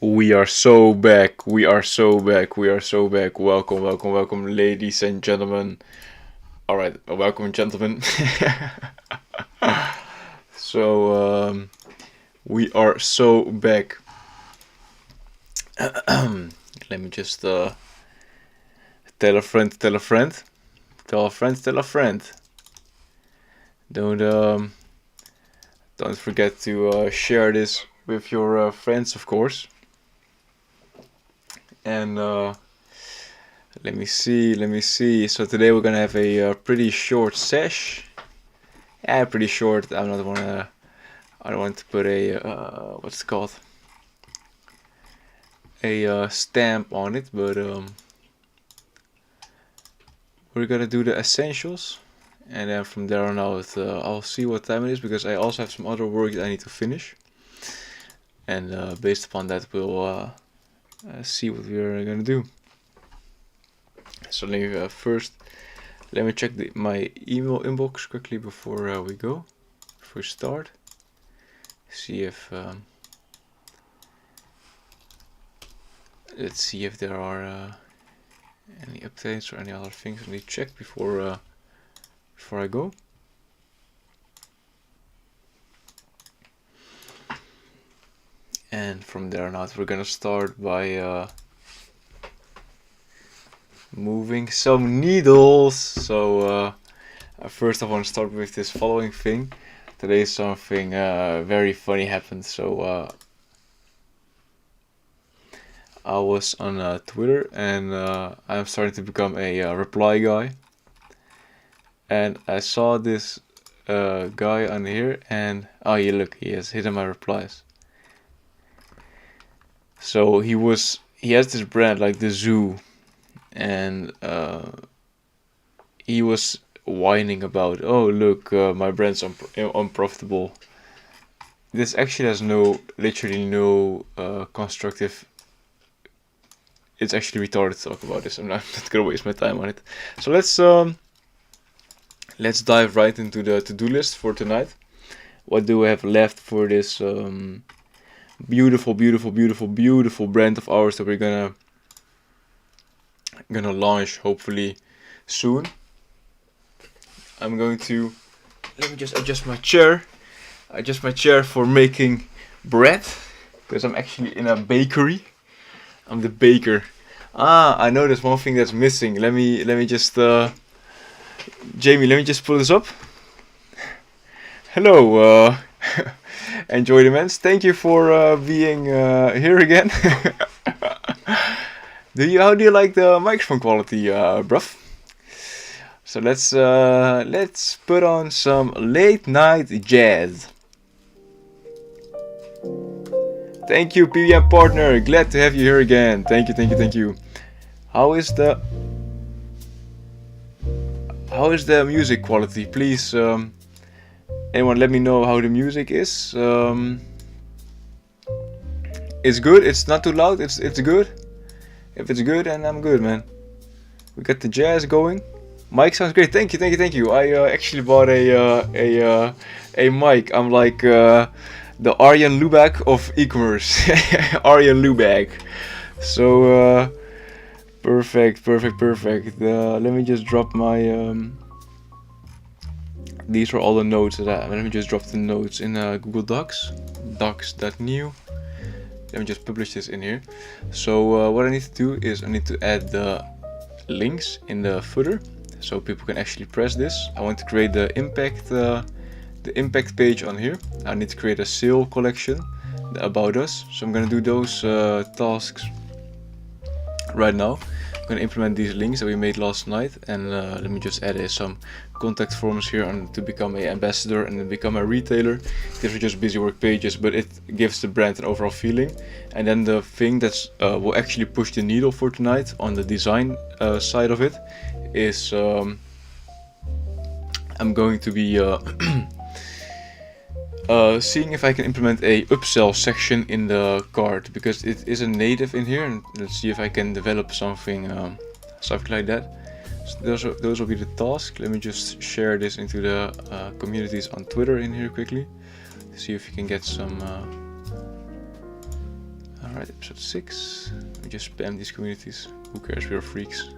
We are so back. We are so back. We are so back. Welcome, welcome, welcome, ladies and gentlemen. All right, welcome, gentlemen. so we are so back. Let me just tell a friend, tell a friend, tell a friend, tell a friend. Don't forget to share this with your friends, of course. And let me see. So today we're gonna have a pretty short sesh. Yeah, pretty short. I don't want to put a what's it called? A stamp on it, but we're gonna do the essentials, and then from there on out, I'll see what time it is because I also have some other work that I need to finish, and based upon that, we'll see what we're gonna do. So first, let me check my email inbox quickly before we go. Before we start, see if let's see if there are any updates or any other things I need to check before I go. And from there on out, we're gonna start by moving some needles. So first I want to start with this following thing. Today something very funny happened. So I was on Twitter, and I'm starting to become a reply guy. And I saw this guy on here, and oh yeah, look, he has hidden my replies. So he has this brand like the Zoo, and he was whining about, oh look, my brand's unprofitable. This actually has literally no constructive. It's actually retarded to talk about this. I'm not gonna waste my time on it. So let's dive right into the to-do list for tonight. What do we have left for this beautiful brand of ours that we're gonna launch hopefully soon? I'm going to let me just adjust my chair for making bread, because I'm actually in a bakery. I'm the baker. I know there's one thing that's missing. Let me just Jamie, let me just pull this up. Hello, enjoy the mens. Thank you for being here again. How do you like the microphone quality, bruv? So let's put on some late night jazz. Thank you, PBM partner. Glad to have you here again. Thank you. How is the music quality? Please, anyone, let me know how the music is. It's good. It's not too loud. It's good. If it's good, then I'm good, man. We got the jazz going. Mic sounds great. Thank you. I actually bought a mic. I'm like the Arjen Lubach of e-commerce. Arjen Lubach. So perfect. Let me just drop my. These are all the notes that let me just drop the notes in Google Docs. Docs.new. Let me just publish this in here. So what I need to do is I need to add the links in the footer, so people can actually press this. I want to create the impact page on here. I need to create a sale collection, the about us. So I'm gonna do those tasks right now. I'm gonna implement these links that we made last night, and let me just add some contact forms here to become an ambassador and then become a retailer. These are just busy work pages, but it gives the brand an overall feeling. And then the thing that will actually push the needle for tonight on the design side of it is I'm going to be seeing if I can implement a upsell section in the cart, because it is a native in here, and let's see if I can develop something like that. So those will be the tasks. Let me just share this into the communities on Twitter in here quickly. See if you can get some. Alright, episode 6. We just spam these communities. Who cares? We're freaks.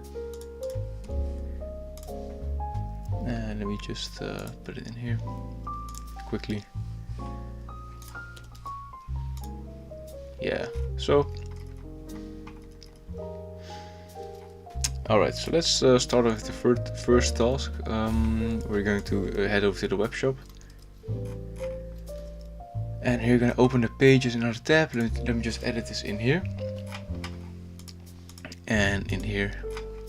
And let me just put it in here quickly. Yeah, so alright, so let's start with the first task. We're going to head over to the web shop, and here you're going to open the pages in another tab. Let me just edit this in here, and in here,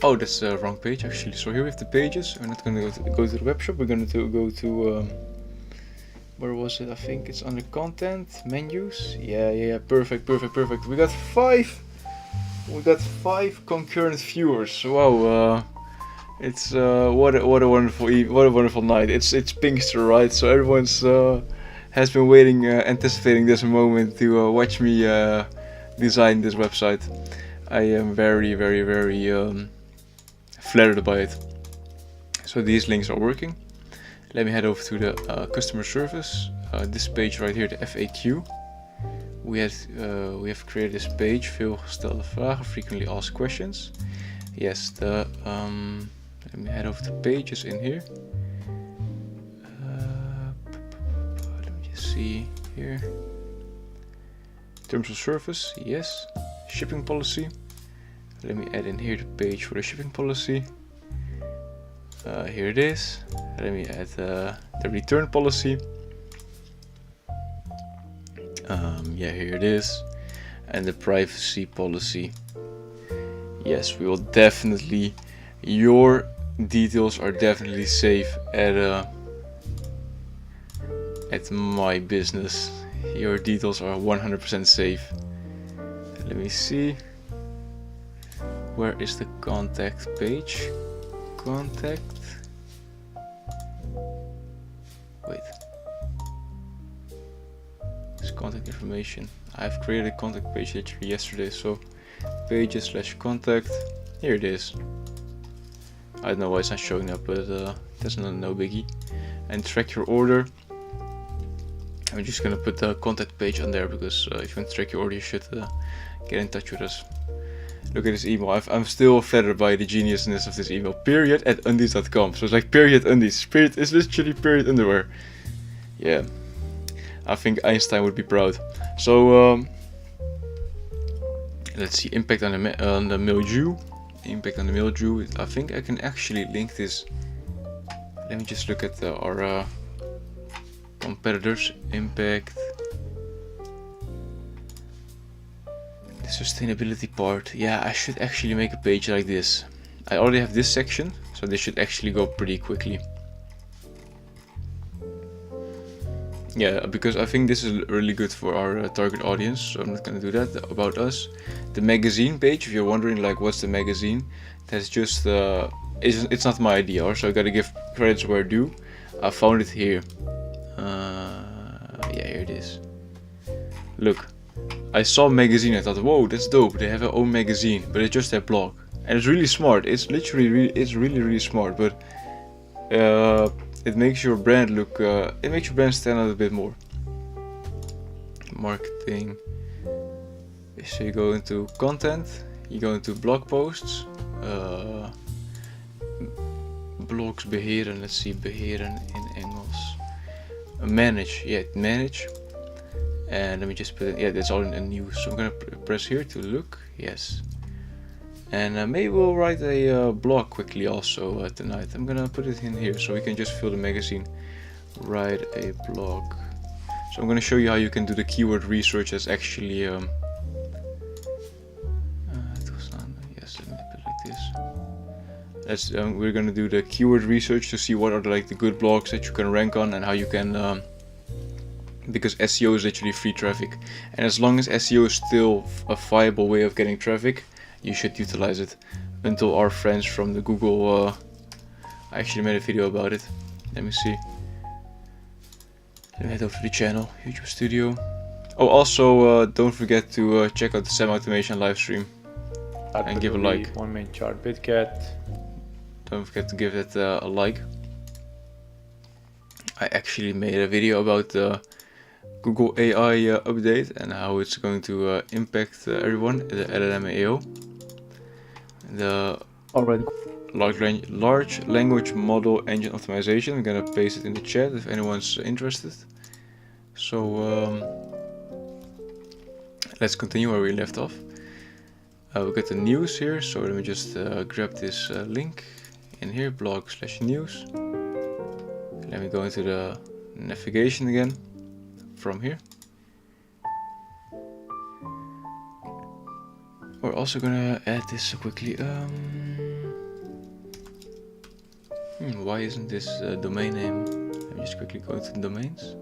oh, that's the wrong page actually. So here we have the pages. We're not going to go to the web shop. We're going to go to where was it? I think it's under content, menus. Yeah, perfect. We got 5 concurrent viewers. Wow, it's what a wonderful night. It's Pinkster, right? So everyone's has been waiting, anticipating this moment to watch me design this website. I am very flattered by it. So these links are working. Let me head over to the customer service. This page right here, the FAQ. We have created this page. Veel gestelde vragen, frequently asked questions. Yes, let me head over to pages in here. Let me just see here. Terms of service, yes. Shipping policy. Let me add in here the page for the shipping policy. Here it is. Let me add the return policy. Yeah, here it is. And the privacy policy. Yes, we will definitely, your details are definitely safe at my business. Your details are 100% safe. Let me see. Where is the contact page? Contact. Wait. It's contact information. I've created a contact page literally yesterday, so pages/contact. Here it is. I don't know why it's not showing up, but that's no biggie. And track your order. I'm just gonna put the contact page on there because if you want to track your order, you should get in touch with us. Look at this email. I'm still flattered by the geniusness of this email. Period@undies.com. So it's like period undies. Period is literally period underwear. Yeah. I think Einstein would be proud. So let's see. Impact on the mildew. Impact on the mildew. I think I can actually link this. Let me just look at our competitors. Impact. The sustainability part. Yeah, I should actually make a page like this. I already have this section, so this should actually go pretty quickly. Yeah, because I think this is really good for our target audience, so I'm not gonna do that. About us, the magazine page. If you're wondering, like, what's the magazine? That's just it's not my idea, so I gotta give credits where due. I found it here. Yeah, here it is. Look. I saw a magazine, I thought, whoa, that's dope, they have their own magazine, but it's just their blog. And it's really smart, it's literally, it's really smart, but it makes your brand look, it makes your brand stand out a bit more. Marketing. So you go into content, you go into blog posts, blogs beheren, let's see, beheren in Engels. Manage, yeah, manage. And let me just put it, yeah, that's all in news. So I'm gonna press here to look, yes. And maybe we'll write a blog quickly also tonight. I'm gonna put it in here so we can just fill the magazine. Write a blog. So I'm gonna show you how you can do the keyword research as actually, yes, let me put it like this. We're gonna do the keyword research to see what are like the good blogs that you can rank on and how you can, because SEO is literally free traffic, and as long as SEO is still a viable way of getting traffic, you should utilize it. Until our friends from the Google, I actually made a video about it. Let me see. Let me head over to the channel, YouTube Studio. Oh, also don't forget to check out the semi-automation live stream and give a like. One main chart, BitCat. Don't forget to give it a like. I actually made a video about Google AI update and how it's going to impact everyone, the LLM-AO. The large language model engine optimization. I'm gonna paste it in the chat if anyone's interested. So let's continue where we left off. We got the news here, so let me just grab this link in here, blog/news. Let me go into the navigation again from here. We're also gonna add this quickly. Why isn't this domain name? Let me just quickly go to domains.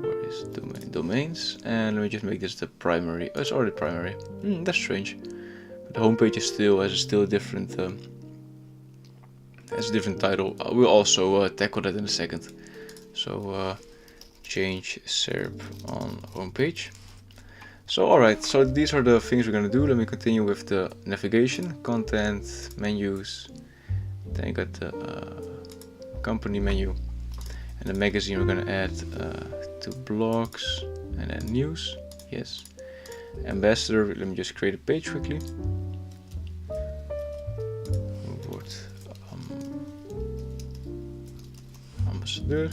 Where is domains? And let me just make this the primary. Oh, it's already primary. That's strange. But the homepage is still has a different title. We'll also tackle that in a second. So change SERP on homepage. So alright, so these are the things we're gonna do. Let me continue with the navigation, content, menus. Then you got the company menu and the magazine. We're gonna add to blogs and then news. Yes. Ambassador. Let me just create a page quickly. Ambassador.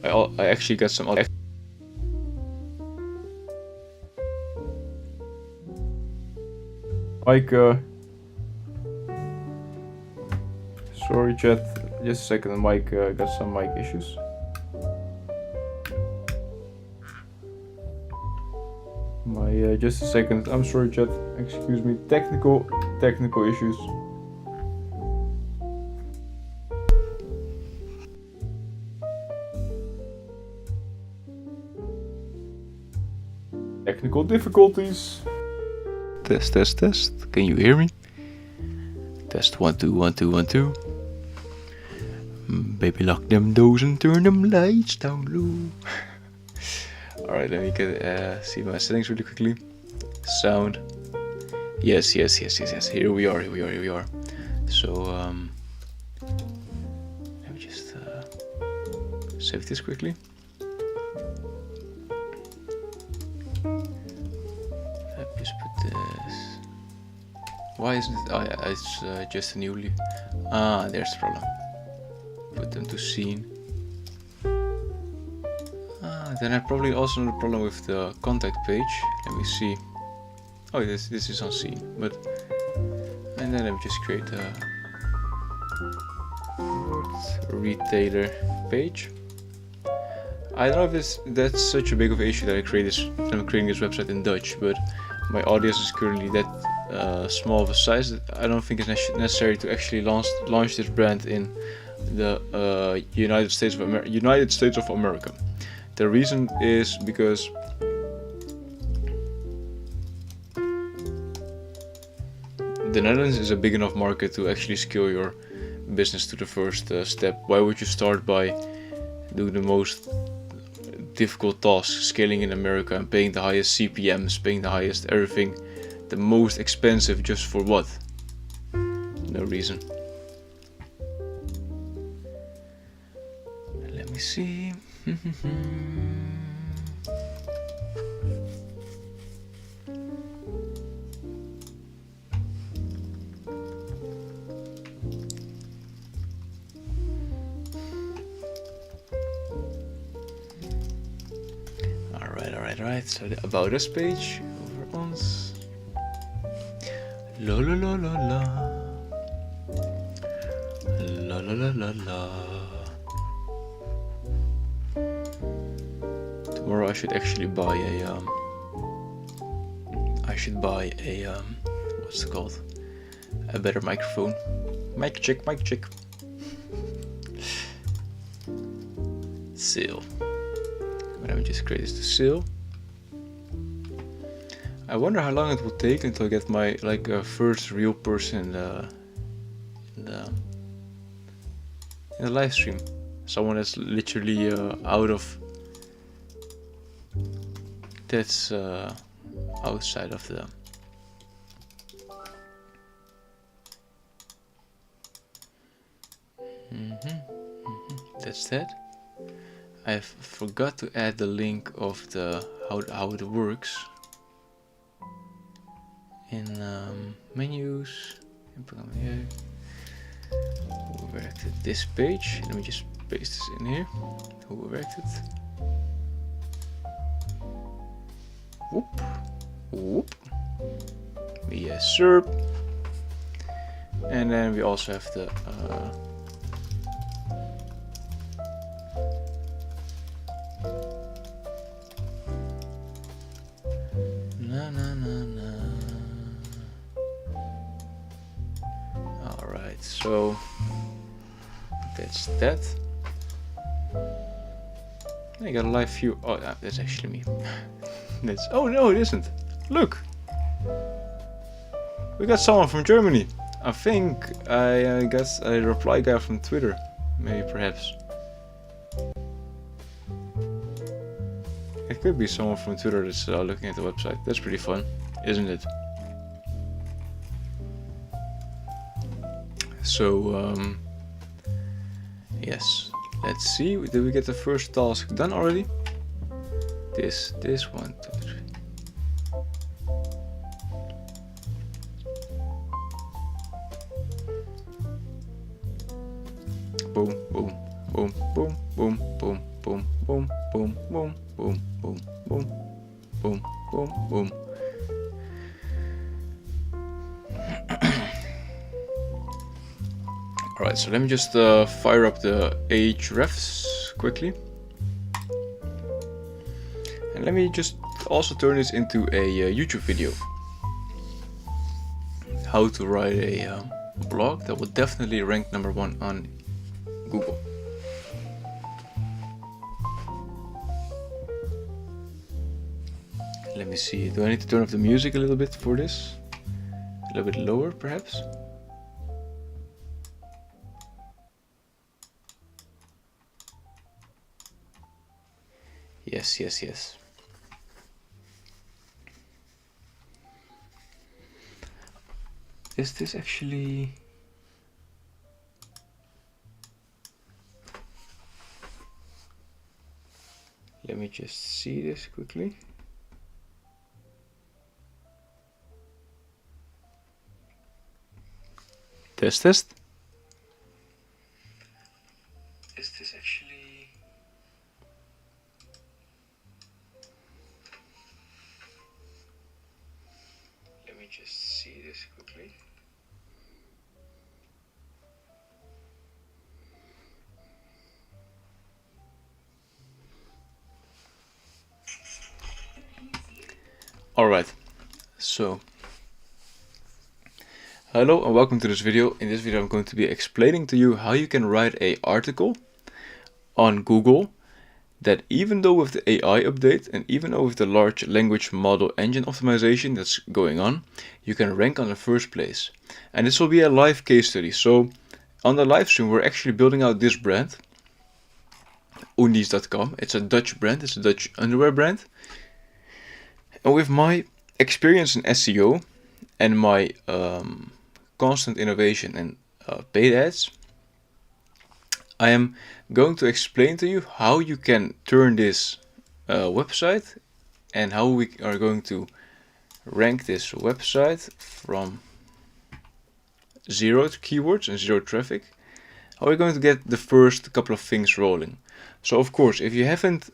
I actually got some other. Mike, sorry chat, just a second, Mike got some mic issues. Just a second, I'm sorry chat, excuse me, technical issues. Technical difficulties. Test. Can you hear me? Test 1 2 1 2 1 2. Baby, lock them doors and turn them lights down low. Alright, let me get see my settings really quickly. Sound. Yes. Here we are. So let me just save this quickly. Just put this. Why isn't it? Oh yeah, it's just a newly. There's the problem. Put them to scene. Then I probably also know the problem with the contact page. Let me see. Oh, this is on scene, but and then let me just create a retailer page. I don't know if that's such a big of an issue that I'm creating this website in Dutch, but my audience is currently that small of a size that I don't think it's necessary to actually launch this brand in the United States of America. The reason is because the Netherlands is a big enough market to actually scale your business to the first step. Why would you start by doing the most difficult tasks, scaling in America and paying the highest CPMs, paying the highest everything, the most expensive, just for what? No reason. Let me see. Alright, so the About Us page over ons. La la la la la. La la la la la. Tomorrow I should actually buy a what's it called? A better microphone. Mic check. Sale. Let me just create this to sale. I wonder how long it will take until I get my first real person in the live stream. Someone that's literally outside of the. That's that. I forgot to add the link of the how it works in menus. Who erected this page? Let me just paste this in here. Who erected? Whoop, whoop. Yes, sir. And then we also have the Alright, so that's that. I got a live view. Oh, that's actually me. That's, oh no, it isn't. Look, we got someone from Germany. I think I guess a reply guy from Twitter, maybe perhaps. It could be someone from Twitter that's looking at the website. That's pretty fun, isn't it? So yes, let's see. Did we get the first task done already? This 1, 2, 3. Boom, boom, boom, boom, boom, boom, boom, boom, boom, boom, boom, boom, boom, boom, boom, boom. Alright, so let me just fire up the Ahrefs quickly. And let me just also turn this into a YouTube video. How to write a blog that will definitely rank #1 on Google. Let me see, do I need to turn off the music a little bit for this? A little bit lower perhaps? Yes, yes, yes. Is this actually... Let me just see this quickly. Test, test. Is this actually... Let me just see this quickly. Alright, so hello and welcome to this video. In this video I'm going to be explaining to you how you can write an article on Google that, even though with the AI update and even though with the large language model engine optimization that's going on, you can rank on the first place. And this will be a live case study. So on the live stream we're actually building out this brand, undies.com. It's a Dutch brand, it's a Dutch underwear brand. And with my experience in SEO and my constant innovation and paid ads, I am going to explain to you how you can turn this website and how we are going to rank this website from 0 keywords and 0 traffic. How we're going to get the first couple of things rolling. So of course, if you haven't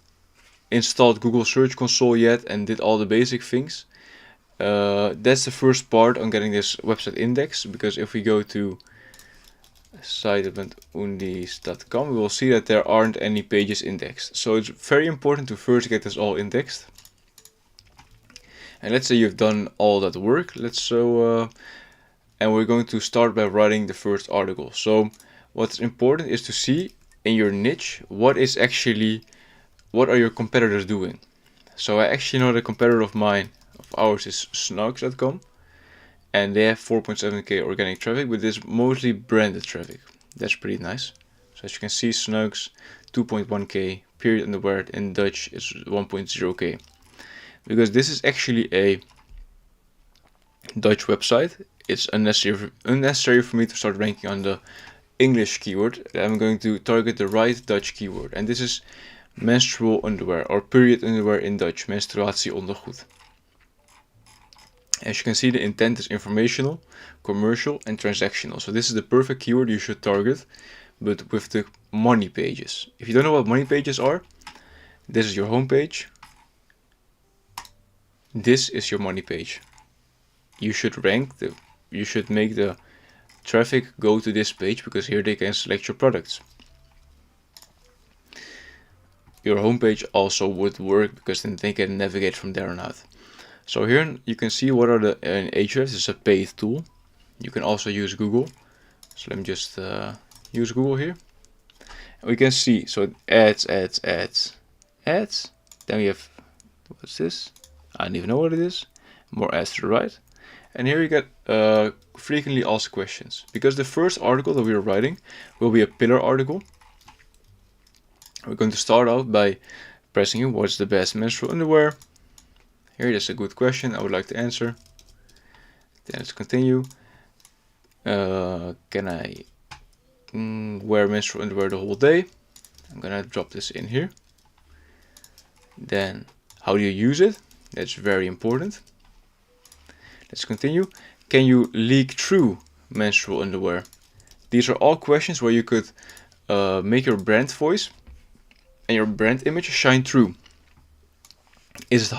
installed Google Search Console yet and did all the basic things, that's the first part on getting this website indexed, because if we go to site.undies.com, we will see that there aren't any pages indexed. So it's very important to first get this all indexed. And let's say you've done all that work, and we're going to start by writing the first article. So what's important is to see in your niche what are your competitors doing. So I actually know the competitor of ours is snarks.com, and they have 4.7k organic traffic, but this is mostly branded traffic. That's pretty nice. So as you can see, Snarks 2.1k, period underwear in Dutch is 1.0k. Because this is actually a Dutch website, it's unnecessary for me to start ranking on the English keyword. I'm going to target the right Dutch keyword, and this is menstrual underwear, or period underwear in Dutch, menstruatieondergoed. As you can see, the intent is informational, commercial, and transactional. So this is the perfect keyword you should target, but with the money pages. If you don't know what money pages are, this is your home page. This is your money page. You should you should make the traffic go to this page, because here they can select your products. Your homepage also would work, because then they can navigate from there on out. So here you can see what are the Ahrefs. It's a paid tool. You can also use Google. So let me just use Google here. And we can see, so ads. Then we have, what's this? I don't even know what it is. More ads to the right. And here you get frequently asked questions. Because the first article that we are writing will be a pillar article. We're going to start out by pressing in what's the best menstrual underwear. Here, that's a good question I would like to answer. Then let's continue. Can I wear menstrual underwear the whole day? I'm gonna drop this in here. Then, how do you use it? That's very important. Let's continue. Can you leak through menstrual underwear? These are all questions where you could make your brand voice and your brand image shine through. Is it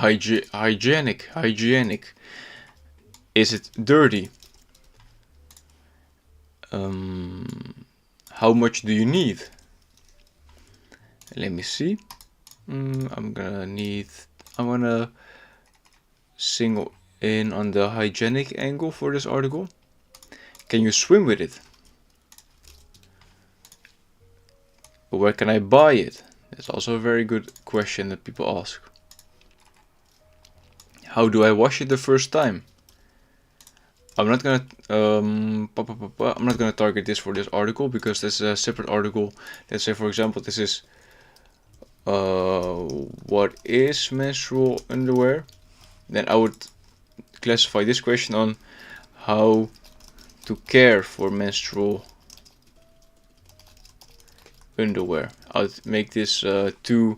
hygienic? Is it dirty? How much do you need? Let me see. I'm gonna single in on the hygienic angle for this article. Can you swim with it? Where can I buy it? That's also a very good question that people ask. How do I wash it the first time? I'm not gonna target this for this article, because this is a separate article. Let's say, for example, this is what is menstrual underwear? Then I would classify this question on how to care for menstrual underwear. I'll make this two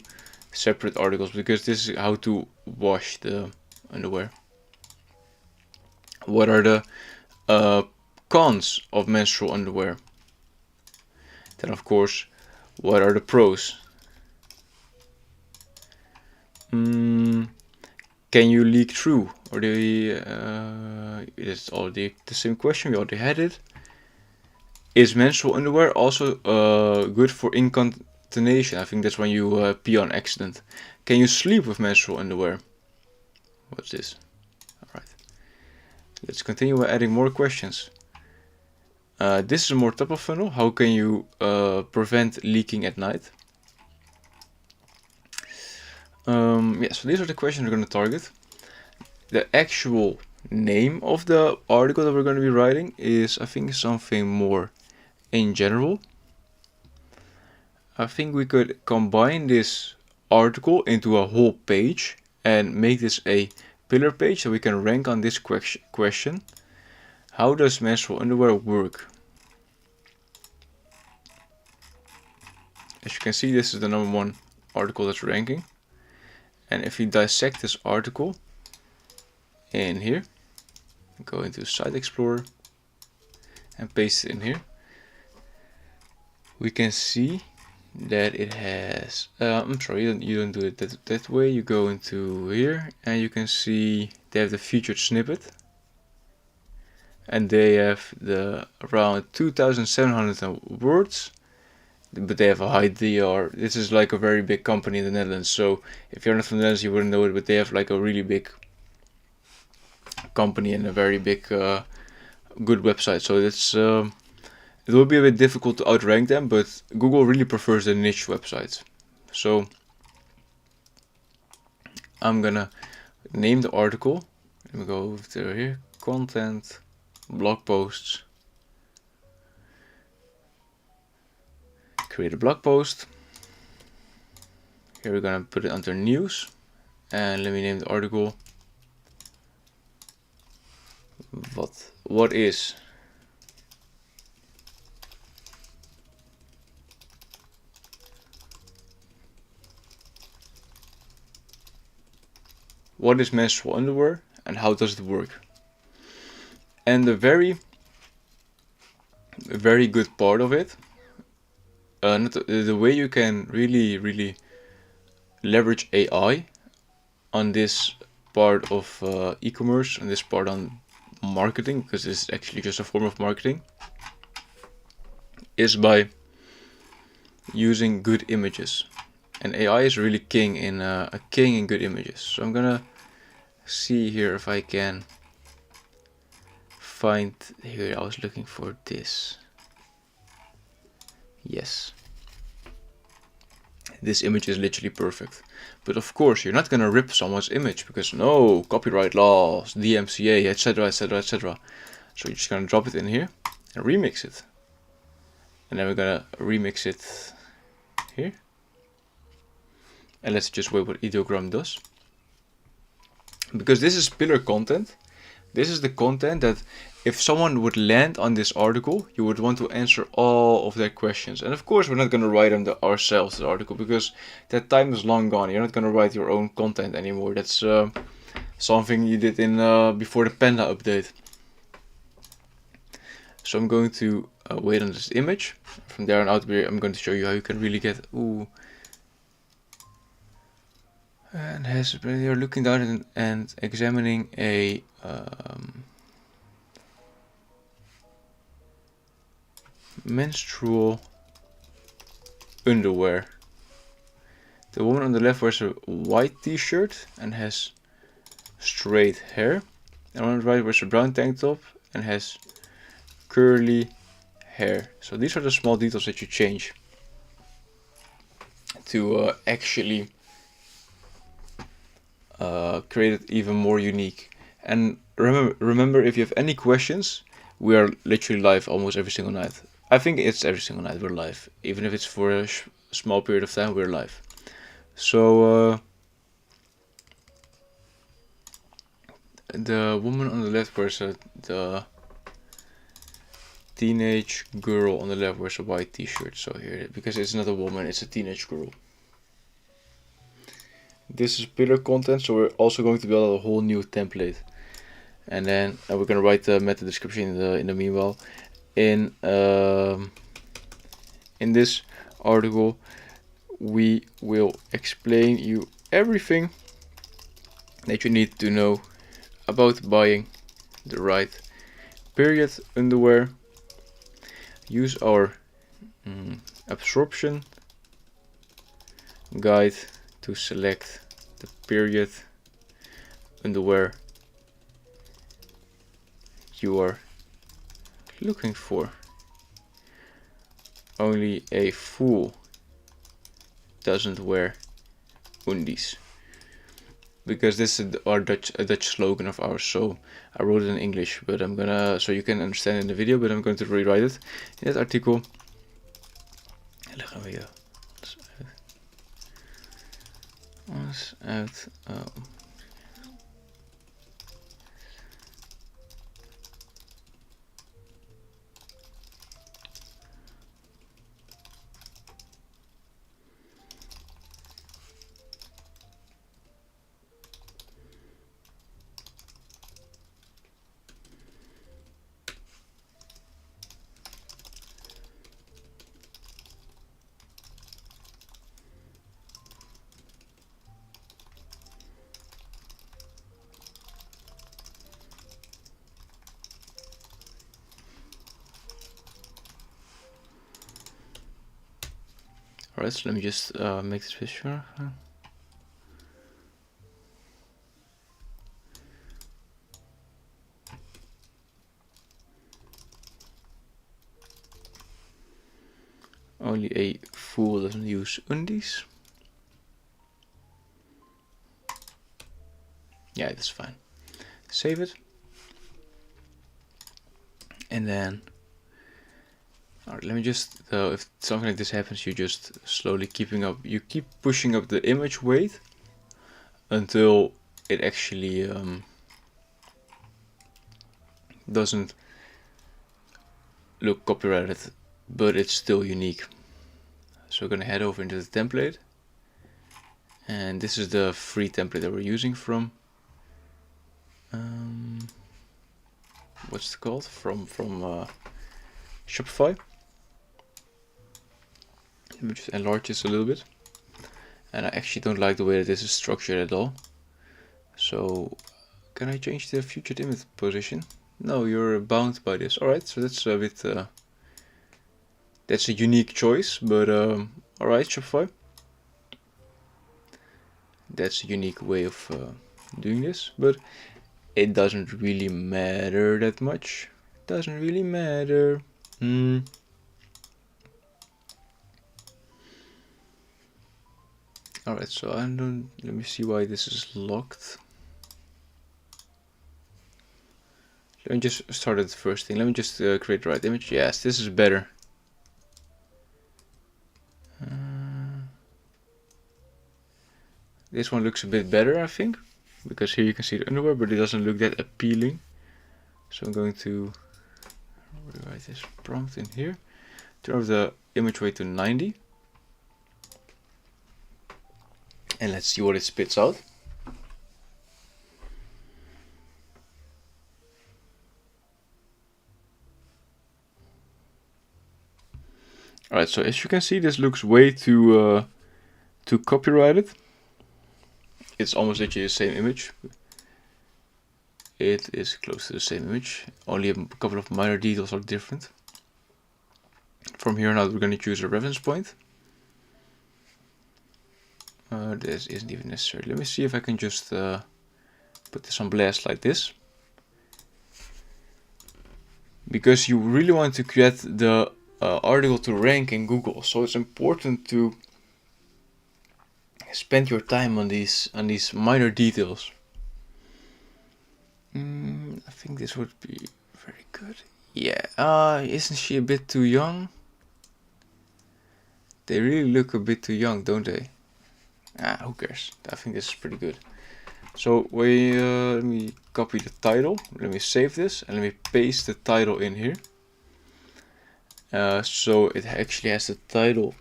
separate articles, because this is how to wash the underwear. What are the cons of menstrual underwear? Then, of course, what are the pros? Can you leak through? Or it's already the same question, we already had it. Is menstrual underwear also good for incontinence? I think that's when you pee on accident. Can you sleep with menstrual underwear? What's this? Alright. Let's continue by adding more questions. This is a more top of funnel. How can you prevent leaking at night? So these are the questions we're going to target. The actual name of the article that we're going to be writing is, I think, something more in general. I think we could combine this article into a whole page and make this a pillar page so we can rank on this question. How does menstrual underwear work? As you can see, this is the #1 article that's ranking. And if we dissect this article in here, go into Site Explorer and paste it in here, we can see that it has, I'm sorry, you don't do it that way. You go into here and you can see they have the featured snippet, and they have the around 2,700 words, but they have a high DR. This is like a very big company in the Netherlands, so if you're not from the Netherlands you wouldn't know it, but they have like a really big company and a very big good website, so it's it will be a bit difficult to outrank them, but Google really prefers the niche websites. So I'm gonna name the article. Let me go over to here, content, blog posts, create a blog post. Here we're gonna put it under news, and let me name the article what is what is menstrual underwear and how does it work. And the very good part of it, the way you can really leverage AI on this part of e-commerce and this part on marketing, because this is actually just a form of marketing, is by using good images. And AI is really king in good images. So I'm gonna see here if I can find here. I was looking for this. Yes, this image is literally perfect. But of course, you're not gonna rip someone's image because no copyright laws, DMCA, etc., etc., etc. So you're just gonna drop it in here and remix it. And then we're gonna remix it here. And let's just wait what ideogram does. Because this is pillar content. This is the content that if someone would land on this article, you would want to answer all of their questions. And of course, we're not going to write them ourselves, the article, because that time is long gone. You're not going to write your own content anymore. That's something you did in before the Panda update. So I'm going to wait on this image. From there on out, I'm going to show you how you can really get... Ooh. And you're looking down and examining a menstrual underwear. The woman on the left wears a white t-shirt and has straight hair. And on the right wears a brown tank top and has curly hair. So these are the small details that you change to actually create it even more unique. And remember, if you have any questions, we are literally live almost every single night. I think it's every single night we're live. Even if it's for a small period of time, we're live. So the woman on the left wears the teenage girl on the left wears a white t-shirt. So here, because it's not a woman, it's a teenage girl. This is pillar content, so we're also going to build a whole new template, and then we're going to write the meta description in the meanwhile. In this article, we will explain you everything that you need to know about buying the right period underwear. Use our absorption guide to select the period underwear you are looking for. Only a fool doesn't wear undies. Because this is a Dutch slogan of ours, so I wrote it in English, but I'm gonna, so you can understand it in the video, but I'm going to rewrite it in that article. Uit. Alright, so let me just make this picture. Only a fool doesn't use undies. Yeah, that's fine. Save it. And then, alright, let me just, if something like this happens, you just slowly you keep pushing up the image weight until it actually doesn't look copyrighted, but it's still unique. So we're gonna head over into the template, and this is the free template that we're using from. what's it called, from Shopify. Let me just enlarge this a little bit. And I actually don't like the way that this is structured at all. So can I change the featured image position? No, you're bound by this. Alright, so that's a bit that's a unique choice, but alright, Shopify. That's a unique way of doing this, but it doesn't really matter that much. It doesn't really matter. Alright, so let me see why this is locked. Let me just start at the first thing. Let me just create the right image. Yes, this is better. This one looks a bit better, I think, because here you can see the underwear, but it doesn't look that appealing. So I'm going to rewrite this prompt in here. Turn off the image weight to 90. And let's see what it spits out. Alright, so as you can see, this looks way too copyrighted. It's almost literally the same image. It is close to the same image. Only a couple of minor details are different. From here on out, we're going to choose a reference point. This isn't even necessary. Let me see if I can just put this on blast like this. Because you really want to create the article to rank in Google, so it's important to spend your time on these minor details. I think this would be very good. Yeah, isn't she a bit too young? They really look a bit too young, don't they? Who cares? I think this is pretty good. So let me copy the title. Let me save this and let me paste the title in here. So it actually has the title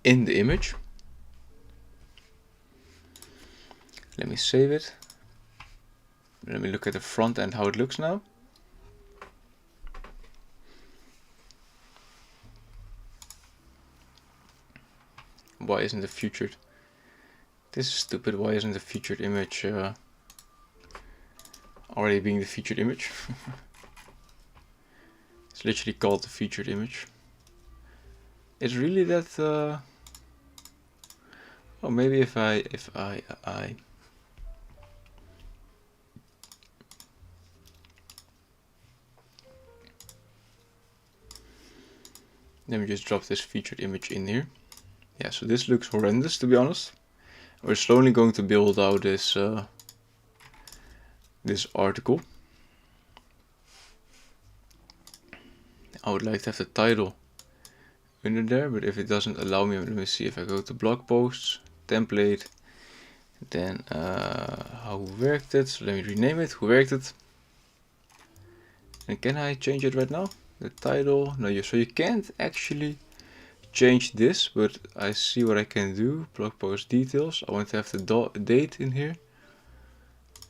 in the image. Let me save it. Let me look at the front end, how it looks now. Why isn't the featured? This is stupid. Why isn't the featured image already being the featured image? It's literally called the featured image. It's really that. Oh, maybe if I let me just drop this featured image in here. Yeah, so this looks horrendous, to be honest. We're slowly going to build out this this article. I would like to have the title under there, but if it doesn't allow me, let me see if I go to blog posts, template, then how worked it. So let me rename it. Who worked it? And can I change it right now? The title? No, so you can't actually change this, but I see what I can do. Blog post details. I want to have the date in here,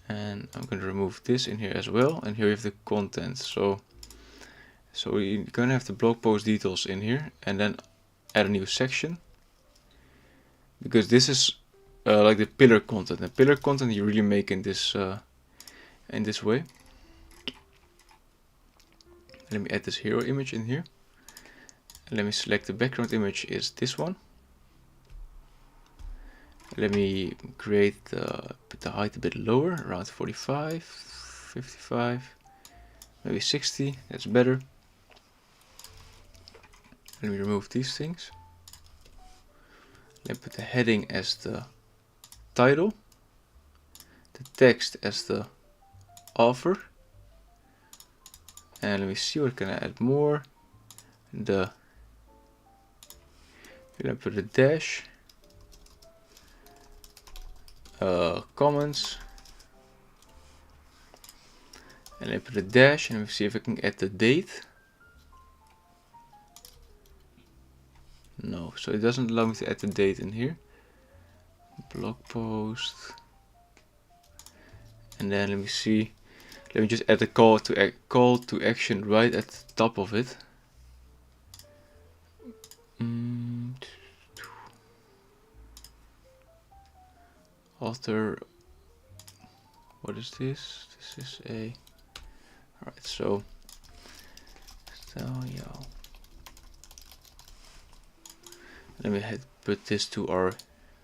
and I'm going to remove this in here as well. And here we have the content. So we're going to have the blog post details in here, and then add a new section, because this is like the pillar content. And pillar content you really make in this way. Let me add this hero image in here. Let me select the background image is this one. Let me create put the height a bit lower, around 45, 55, maybe 60. That's better. Let me remove these things. Let me put the heading as the title, the text as the offer, and let me see what can I add more. Let me put a dash, comments, and let me put a dash, and let me see if I can add the date. No, so it doesn't allow me to add the date in here. Blog post. And then let me see. Let me just add a call to action right at the top of it. Author. What is this? This is a. Alright, so. Let me put this to our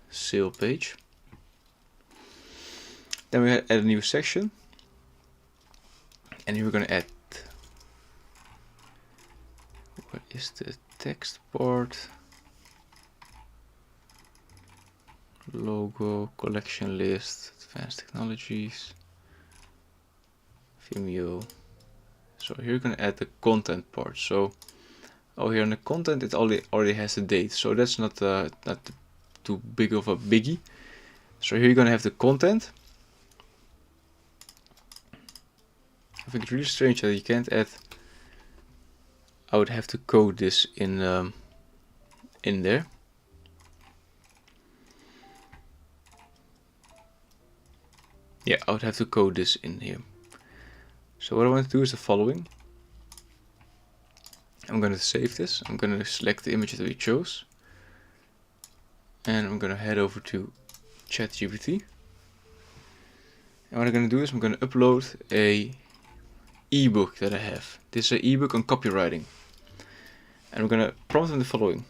sale page. Then we add a new section. And here we're going to add. What is the text part? Logo, collection list, advanced technologies, Vimeo. So here you're going to add the content part. So, here in the content it already has a date. So that's not too big of a biggie. So here you're going to have the content. I think it's really strange that you can't add. I would have to code this in there. Yeah, I would have to code this in here. So what I want to do is the following. I'm going to save this. I'm going to select the image that we chose. And I'm going to head over to ChatGPT. And what I'm going to do is I'm going to upload a ebook that I have. This is an ebook on copywriting. And I'm going to prompt him the following.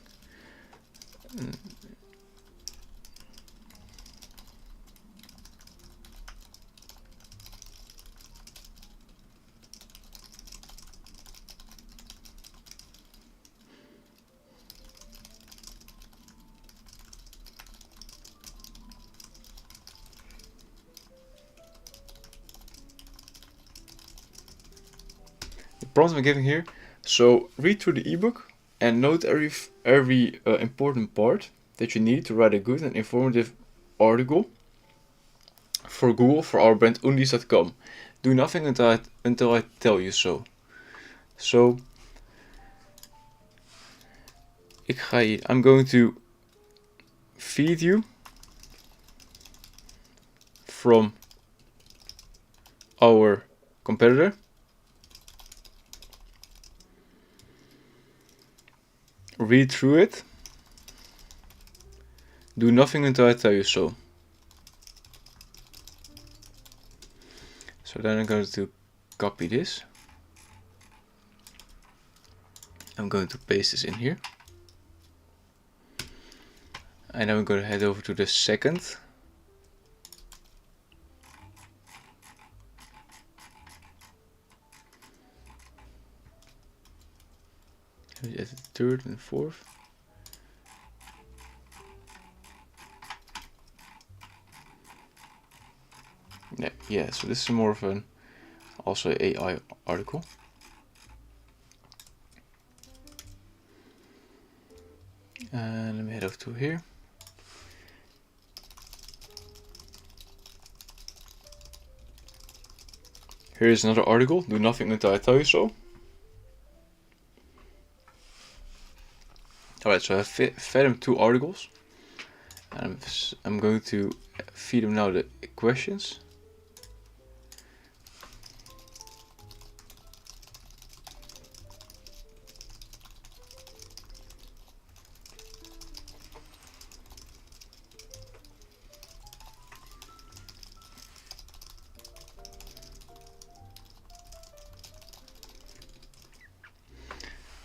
Prompt I'm giving here. So read through the ebook and note every important part that you need to write a good and informative article for Google for our brand undies.com. Do nothing until I tell you so. So I'm going to feed you from our competitor. Read through it. Do nothing until I tell you so. So then I'm going to copy this. I'm going to paste this in here. And then I'm going to head over to the second. At the third and fourth. Yeah, so this is more of an also AI article. And let me head over to here. Here is another article. Do nothing until I tell you so. Alright, so I've fed him 2 articles. And I'm going to feed him now the questions.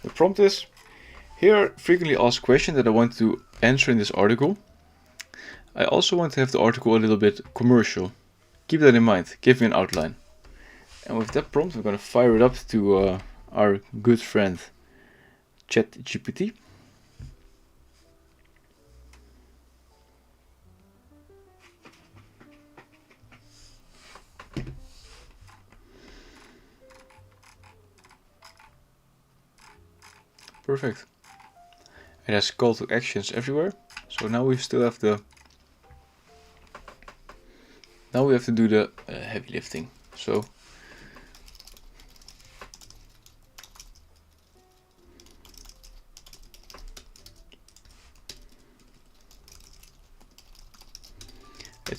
The prompt is, here are frequently asked questions that I want to answer in this article. I also want to have the article a little bit commercial. Keep that in mind, give me an outline. And with that prompt, we're going to fire it up to our good friend ChatGPT. Perfect. It has call to actions everywhere. So now we still have now we have to do the heavy lifting. So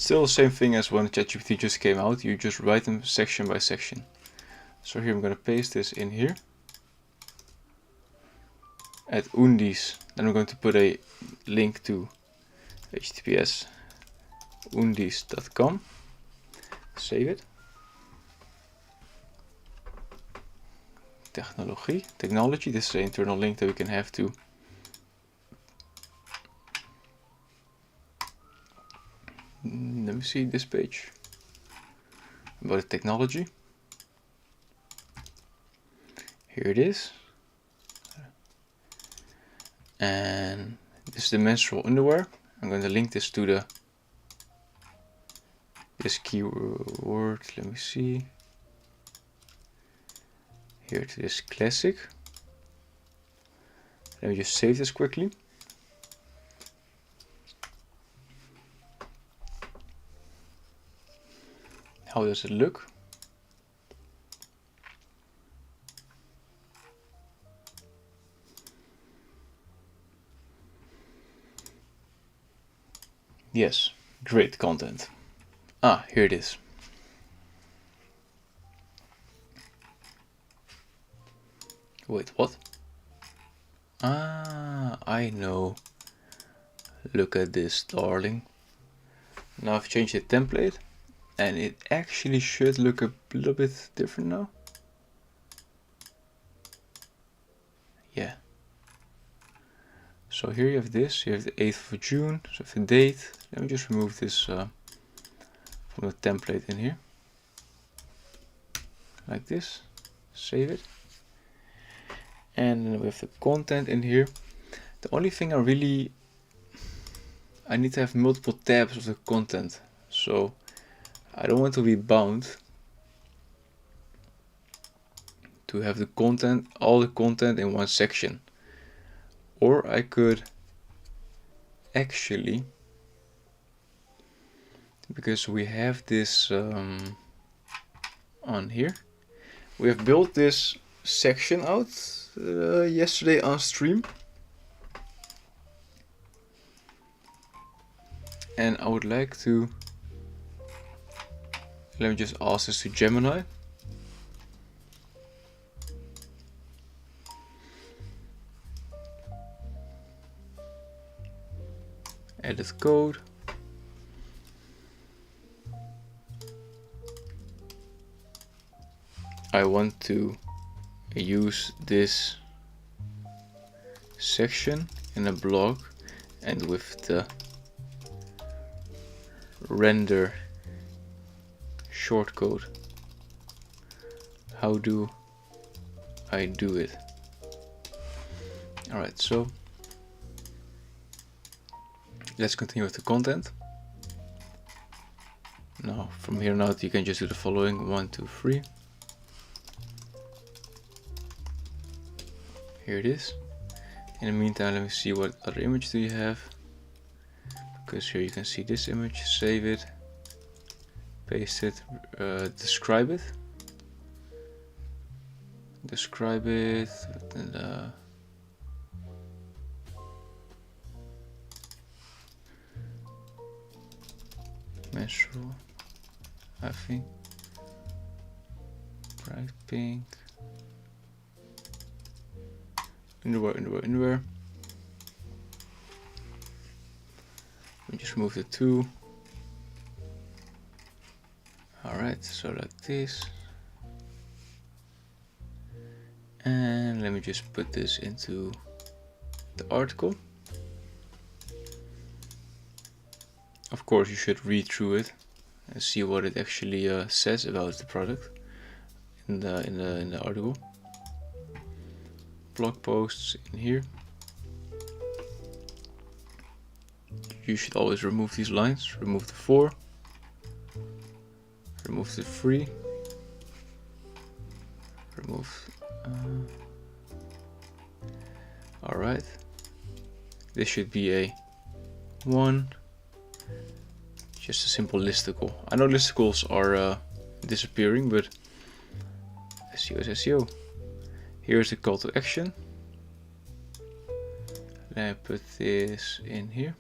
still the same thing as when ChatGPT just came out. You just write them section by section. So here I'm going to paste this in here. At Undis, then I'm going to put a link to https undis.com. Save it. Technology, this is an internal link that we can have to let me see this page about the technology. Here it is. And this is the menstrual underwear. I'm going to link this to this keyword. Let me see. Here to this classic. Let me just save this quickly. How does it look? Yes, great content. Ah, here it is. Wait, what? Ah, I know. Look at this, darling. Now I've changed the template and it actually should look a little bit different now. Yeah. So here you have this, you have the 8th of June, so the date. Let me just remove this from the template in here. Like this, save it. And then we have the content in here. The only thing I need to have multiple tabs of the content. So I don't want to be bound to have the content, all the content in one section. Or I could actually, because we have this on here, we have built this section out yesterday on stream. And I would like to, let me just ask this to Gemini. Edit code. I want to use this section in a blog and with the render shortcode. How do I do it? Alright, so let's continue with the content. Now from here on out you can just do the following: 1, 2, 3. Here it is. In the meantime, let me see what other image do you have, because here you can see this image. Save it, paste it, describe it, and menstrual, I think, bright pink, underwear. We just remove the 2. Alright, so like this. And let me just put this into the article. Of course, you should read through it and see what it actually says about the product in the article. Blog posts in here. You should always remove these lines. Remove the 4. Remove the 3. Remove. Alright. This should be a 1. Just a simple listicle. I know listicles are disappearing, but SEO is SEO. Here's the call to action. Let me put this in here.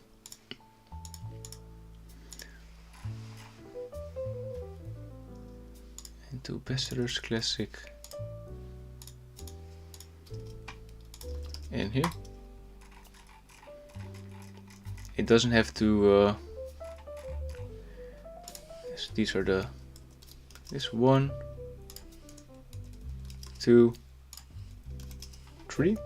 to bestsellers classic in here. It doesn't have to. These are the. This 1, 2, 3.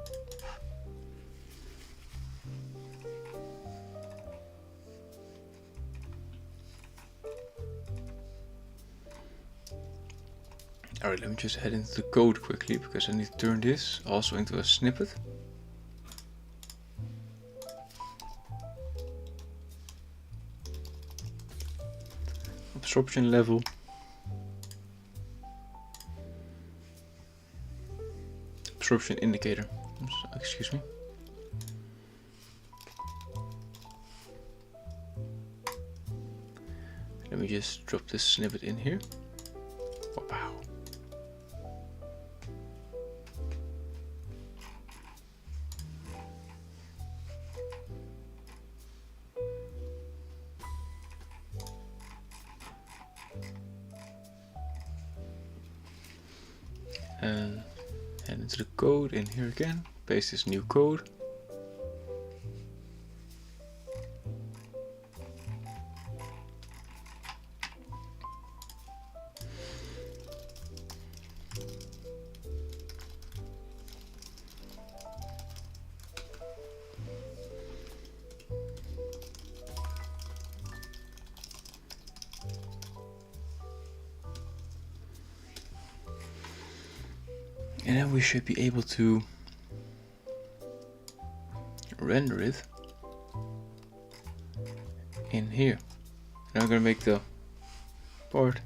Alright, let me just head into the code quickly because I need to turn this also into a snippet. Absorption level. Absorption indicator. Excuse me. Let me just drop this snippet in here. Wow. And head into the code in here again, paste this new code. And then we should be able to render it in here. Now I'm gonna make the part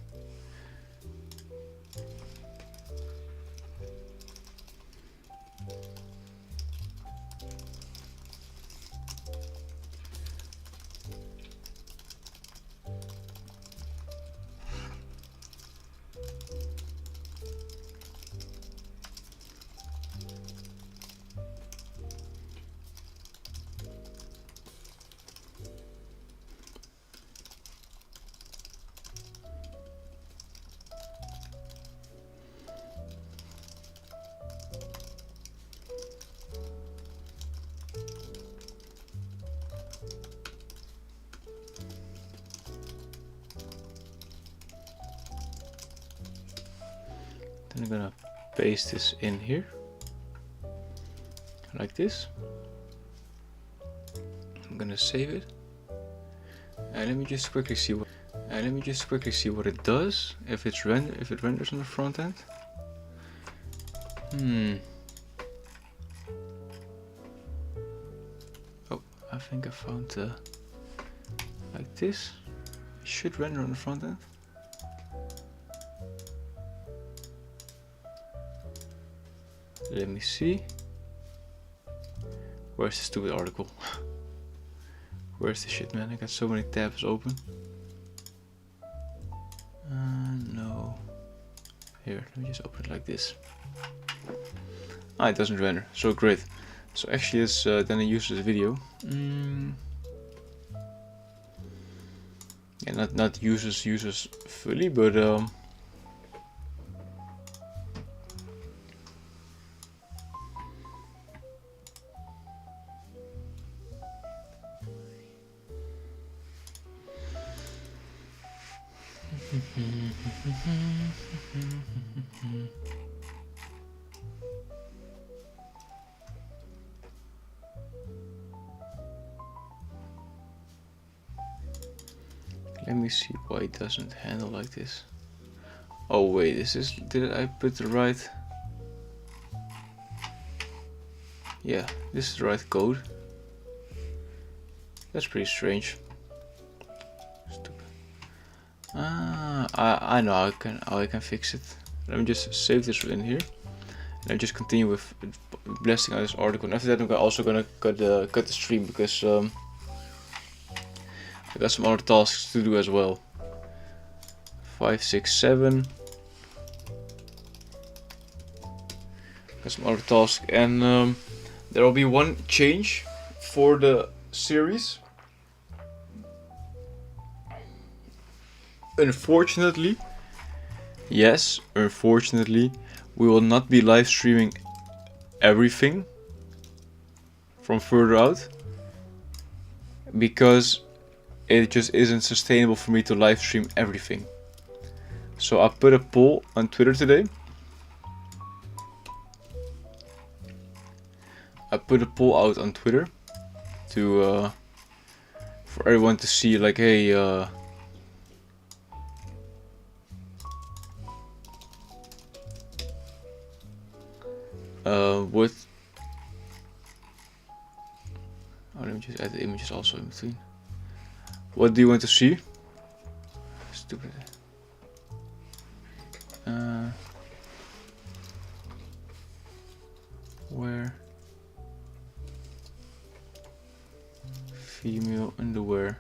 then I'm gonna paste this in here like this. I'm gonna save it, and let me just quickly see what it does if it renders on the front end. Oh, I think I found like this. It should render on the front end. Let me see. Where's the stupid article? Where's the shit, man? I got so many tabs open. No. Here, let me just open it like this. Ah, it doesn't render. So great. So actually, it's then a useless video. Yeah, not useless fully, but let me see why it doesn't handle like this. Oh wait, did I put the right? Yeah, this is the right code. That's pretty strange. Stupid. I know how I can fix it. Let me just save this in here, and I just continue with blasting out this article. And after that, I'm also gonna cut the stream because I got some other tasks to do as well. 5, 6, 7. Got some other tasks, and there will be one change for the series. Unfortunately, yes, unfortunately, we will not be live streaming everything from further out, because it just isn't sustainable for me to live stream everything. So I put a poll on Twitter today. I put a poll out on Twitter to for everyone to see, like, hey, what? Oh, let me just add the images also in between. What do you want to see? Stupid. Where? Female underwear.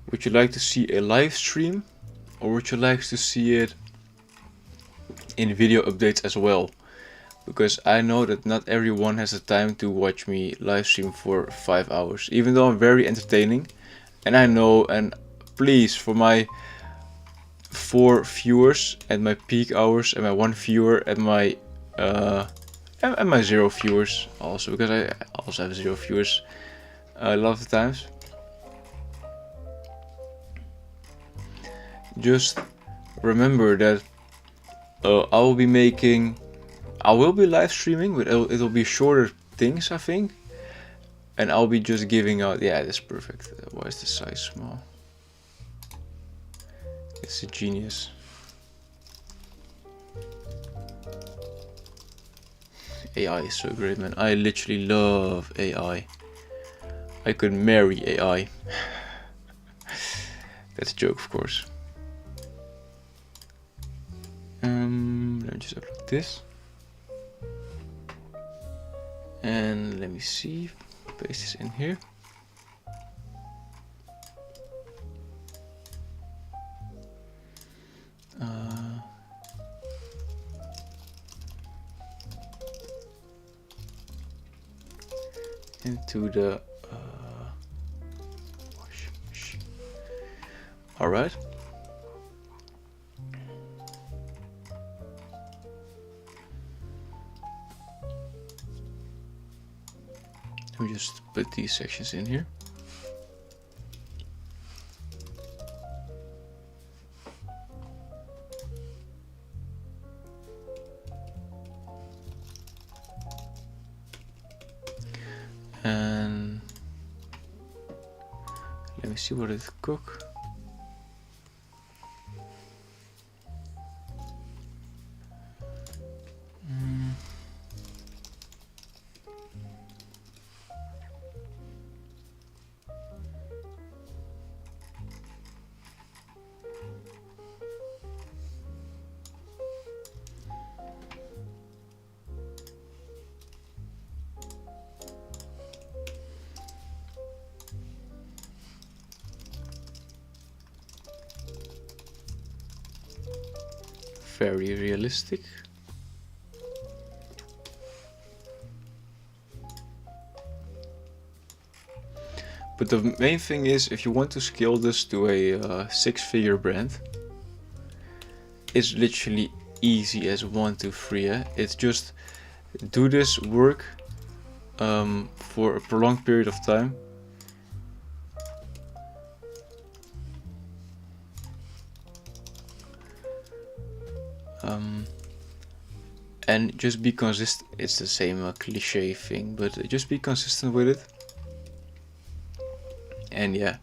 Would you like to see a live stream, or would you like to see it in video updates as well? Because I know that not everyone has the time to watch me live stream for 5 hours, even though I'm very entertaining. And I know, and please, for my 4 viewers at my peak hours, and my 1 viewer at my and my 0 viewers also, because I also have 0 viewers a lot of the times. Just remember that I will be live streaming, but it'll be shorter things, I think. And I'll be just giving out, yeah, that's perfect. Why is the size small? It's a genius. AI is so great, man. I literally love AI. I could marry AI. That's a joke, of course. Let me just upload this. And let me see. Paste this in here. Into the washing machine. All right. Let me just put these sections in here. And let me see what it cook. Very realistic. But the main thing is, if you want to scale this to a 6-figure brand, it's literally easy as 1, 2, 3. It's just do this work for a prolonged period of time. And just be consistent. It's the same cliche thing, but just be consistent with it. And yeah,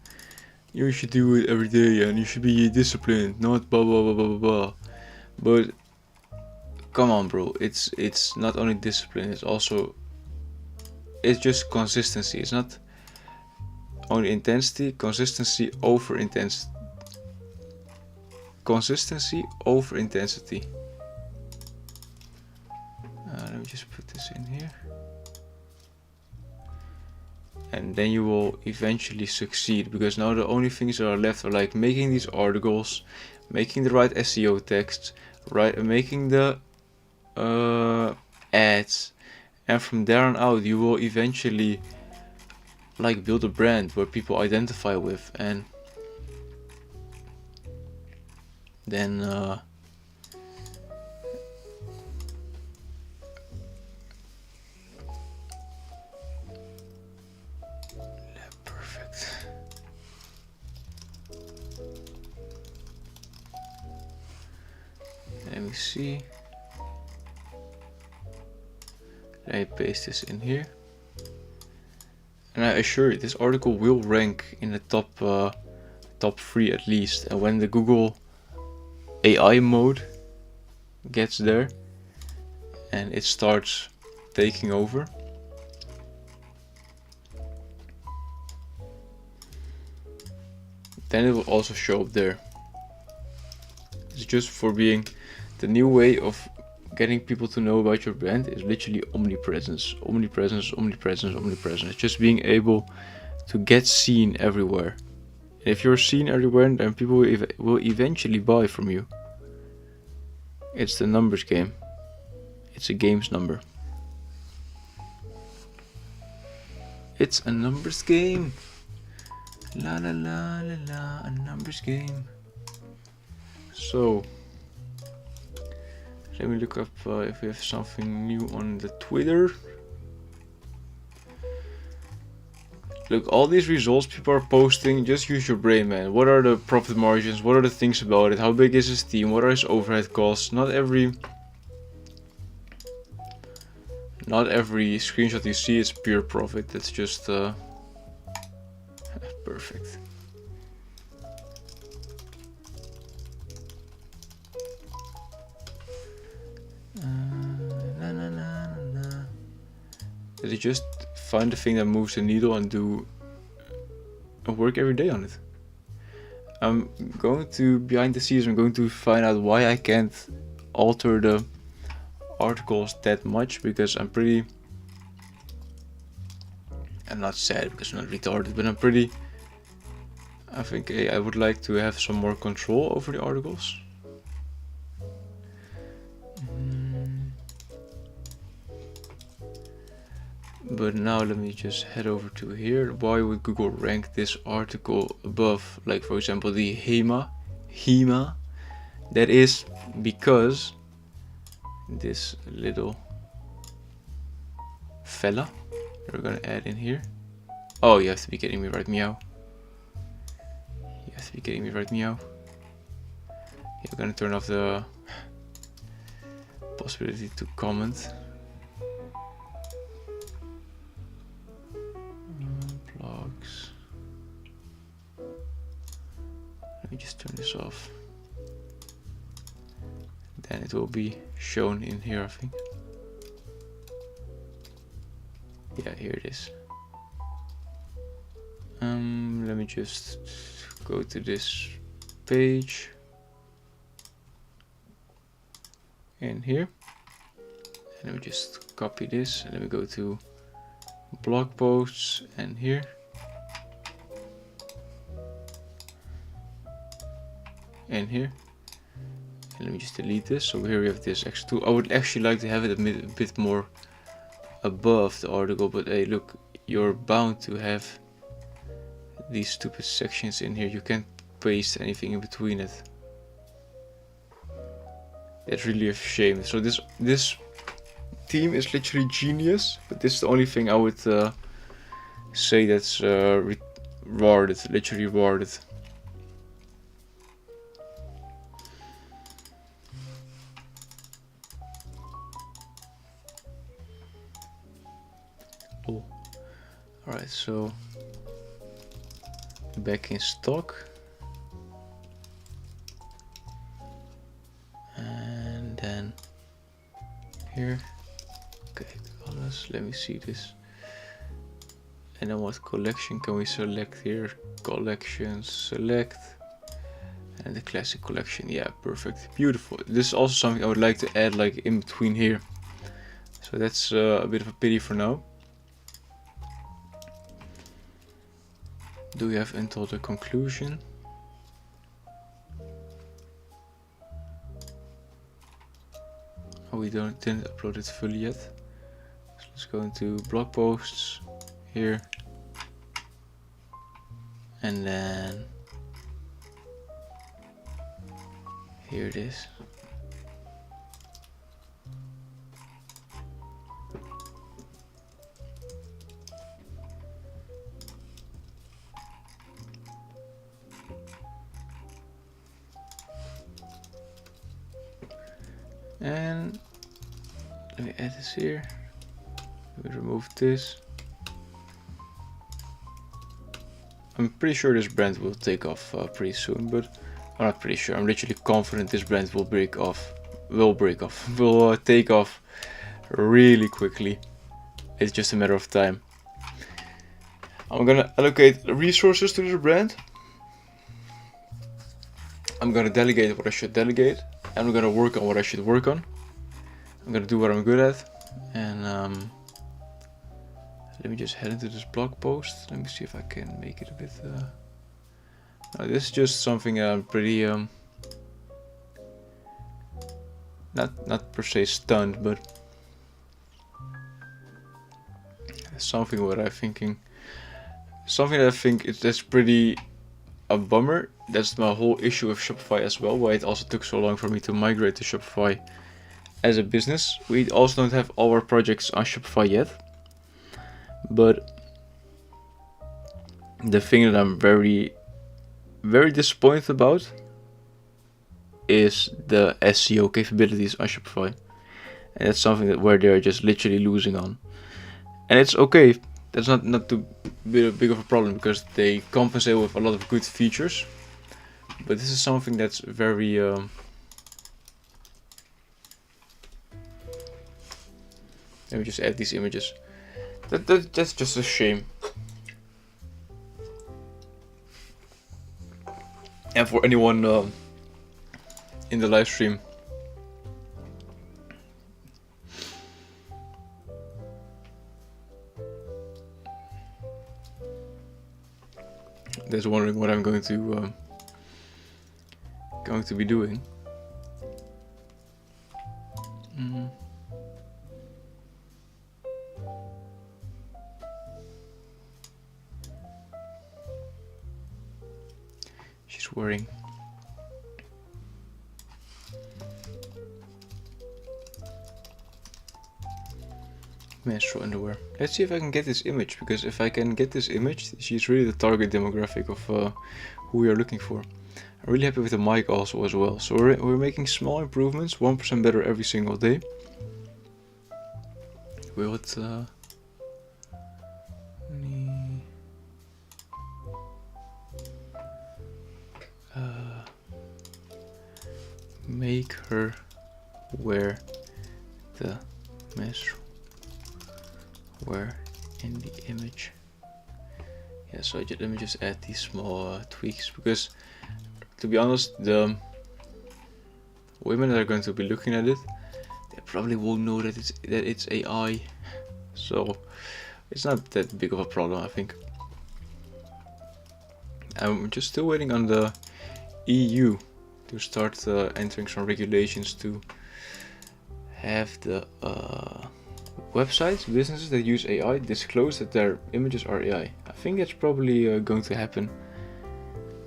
you should do it every day, and you should be disciplined, not blah blah blah blah blah. But come on, bro. It's not only discipline. It's just consistency. It's not only intensity. Consistency over intensity. Consistency over intensity. Let me just put this in here. And then you will eventually succeed, because now the only things that are left are like making these articles, making the right SEO text, making the ads, and from there on out you will eventually like build a brand where people identify with, and then me see. Let me paste this in here. And I assure you, this article will rank in the top 3 at least. And when the Google AI mode gets there and it starts taking over, then it will also show up there. It's just for being the new way of getting people to know about your brand is literally omnipresence. Omnipresence, omnipresence, omnipresence. It's just being able to get seen everywhere. And if you're seen everywhere, then people will eventually buy from you. It's the numbers game. It's a game's number. It's a numbers game. La la la la la, a numbers game. So, let me look up if we have something new on the Twitter. Look, all these results people are posting, just use your brain, man. What are the profit margins? What are the things about it? How big is his team? What are his overhead costs? Not every screenshot you see is pure profit. That's just perfect. Did you just find the thing that moves the needle and do work every day on it? I'm going to, behind the scenes, I'm going to find out why I can't alter the articles that much, because I'm not sad because I'm not retarded, but I think I would like to have some more control over the articles. But now let me just head over to here. Why would Google rank this article above, like for example, the HEMA? That is because this little fella that we're gonna add in here. Oh, you have to be kidding me, right, meow? You have to be kidding me, right, meow? Yeah, we're gonna turn off the possibility to comment. Blogs. Let me just turn this off. Then it will be shown in here, I think. Yeah, here it is. Let me just go to this page in here, and let me just copy this, and let me go to blog posts and here. And here. And let me just delete this. So here we have this extra tool. I would actually like to have it a bit more above the article, but hey, look, you're bound to have these stupid sections in here. You can't paste anything in between it. That's really a shame. So this team is literally genius, but this is the only thing I would say that's rewarded, literally rewarded. Oh. Alright, so back in stock. And then here. Okay, colors, let me see this. And then what collection can we select here? Collections, select. And the classic collection, yeah, perfect, beautiful. This is also something I would like to add like in between here. So that's a bit of a pity for now. Do we have until the conclusion? Oh, we didn't upload it fully yet. So let's go into blog posts here, and then here it is. And let me add this here. Let me remove this. I'm pretty sure this brand will take off pretty soon, but I'm not pretty sure. I'm literally confident this brand will will take off really quickly. It's just a matter of time. I'm gonna allocate resources to this brand. I'm gonna delegate what I should delegate, and I'm gonna work on what I should work on. I'm gonna do what I'm good at, and let me just head into this blog post. Let me see if I can make it a bit. No, this is just something I'm pretty not per se stunned, but something what I'm thinking. Something that I think that's pretty a bummer. That's my whole issue with Shopify as well, why it also took so long for me to migrate to Shopify as a business. We also don't have all our projects on Shopify yet, but the thing that I'm very disappointed about is the SEO capabilities on Shopify, and that's something that where they're just literally losing on. And it's okay, that's not too big of a problem because they compensate with a lot of good features, but this is something that's very let me just add these images. That's just a shame. And for anyone in the live stream, that's wondering what I'm going to be doing. She's worrying. Menstrual underwear. Let's see if I can get this image, because if I can get this image, she's really the target demographic of who we are looking for. I'm really happy with the mic also as well. So we're making small improvements, 1% better every single day. Will it make her wear the menstrual wear in the image? Yeah, so let me just add these small tweaks, because to be honest, the women that are going to be looking at it, they probably won't know that it's AI, so it's not that big of a problem, I think. I'm just still waiting on the EU to start entering some regulations to have the websites, businesses that use AI disclose that their images are AI. I think that's probably going to happen,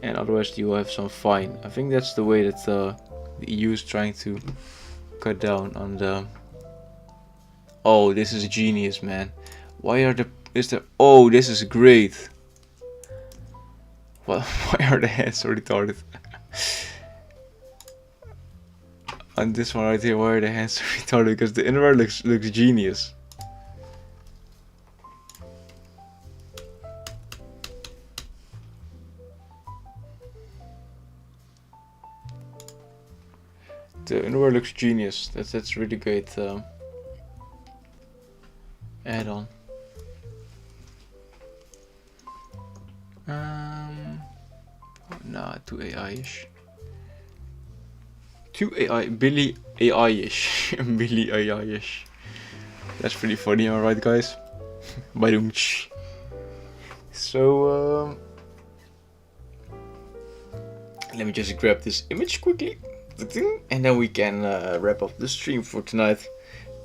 and otherwise you will have some fine. I think that's the way that the EU is trying to cut down on the... Oh, this is genius, man. Why are oh, this is great. Well, why are the hands so retarded? On this one right here, why are the hands so retarded? Because the inner looks genius. The underwear looks genius. That's really great add-on. Nah, too AI-ish. Too AI, Billy AI-ish. Billy AI-ish. That's pretty funny, alright guys? Badumch. So, let me just grab this image quickly. And then we can wrap up the stream for tonight.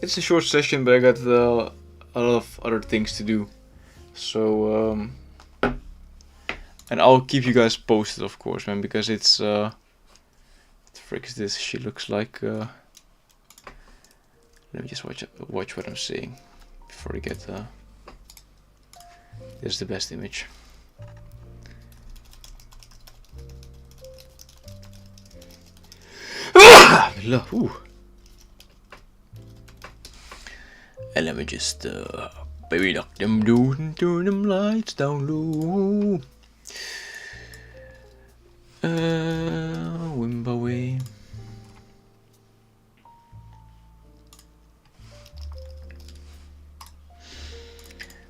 It's a short session, but I got a lot of other things to do. So, and I'll keep you guys posted, of course, man, because it's what the frick is this? She looks like let me just watch what I'm saying before I get this is the best image. Ooh. And let me just baby lock them doors and turn them lights down low. Wimbaway.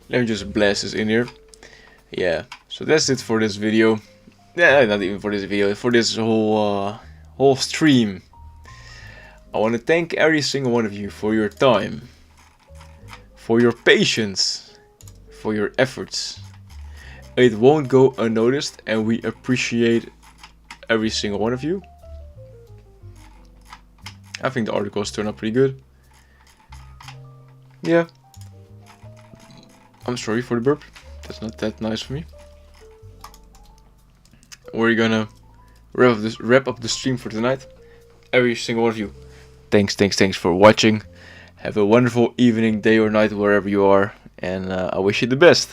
Let me just blast this in here. Yeah, so that's it for this video. Yeah, not even for this video, for this whole stream. I want to thank every single one of you for your time, for your patience, for your efforts. It won't go unnoticed, and we appreciate every single one of you. I think the articles turned out pretty good. Yeah. I'm sorry for the burp. That's not that nice for me. We're gonna wrap up the stream for tonight. Every single one of you. Thanks for watching. Have a wonderful evening, day or night, wherever you are. And I wish you the best.